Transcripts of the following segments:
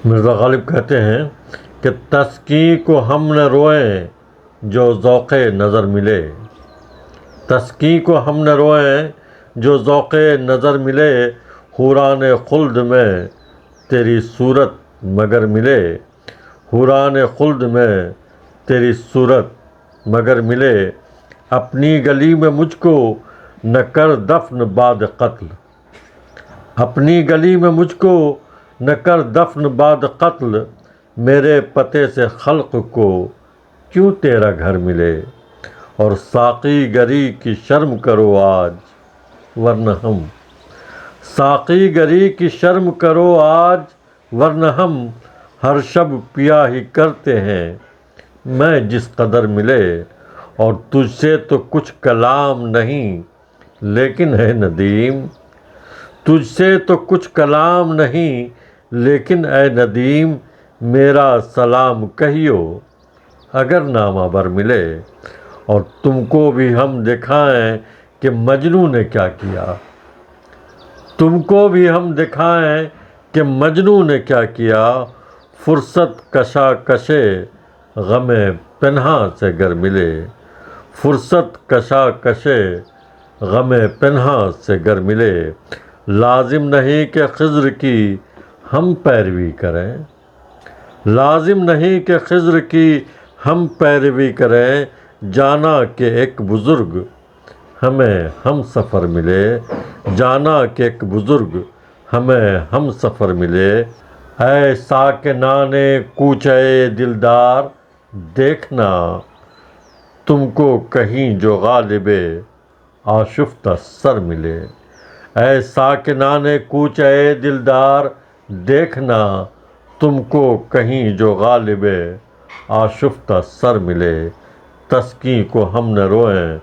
مرزا غالب کہتے ہیں کہ تسکیں کو ہم نہ روئیں جو ذوق نظر ملے، تسکیں کو ہم نہ روئیں جو ذوق نظر ملے، حوران خلد میں تیری صورت مگر ملے، حوران خلد میں تیری صورت مگر ملے، اپنی گلی میں مجھ کو نہ کر دفن بعد قتل، اپنی گلی میں مجھ کو نہ کر دفن بعد قتل، میرے پتے سے خلق کو کیوں تیرا گھر ملے، اور ساقی گری کی شرم کرو آج ورنہ ہم، ساقی گری کی شرم کرو آج ورنہ ہم ہر شب پیا ہی کرتے ہیں میں جس قدر ملے، اور تجھ سے تو کچھ کلام نہیں لیکن ہے ندیم، تجھ سے تو کچھ کلام نہیں لیکن اے ندیم، میرا سلام کہیو اگر نامہ بر ملے، اور تم کو بھی ہم دکھائیں کہ مجنوں نے کیا کیا، تم کو بھی ہم دکھائیں کہ مجنوں نے کیا کیا، فرصت کشا کشے غم پنہاں سے گر ملے، فرصت کشا کشے غم پنہاں سے گر ملے، لازم نہیں کہ خضر کی ہم پیروی کریں، لازم نہیں کہ خضر کی ہم پیروی کریں، جانا کہ ایک بزرگ ہمیں ہم سفر ملے، جانا کہ ایک بزرگ ہمیں ہم سفر ملے، اے ساکنان کوچہ دلدار دیکھنا تم کو کہیں جو غالب آشفتہ سر ملے، اے ساکنان کوچہ دلدار دیکھنا تم کو کہیں جو غالب آشفتہ سر ملے، تسکیں کو ہم نہ روئیں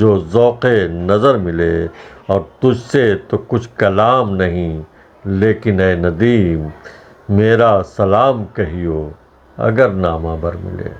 جو ذوق نظر ملے، اور تجھ سے تو کچھ کلام نہیں لیکن اے ندیم، میرا سلام کہیو اگر نامہ بر ملے۔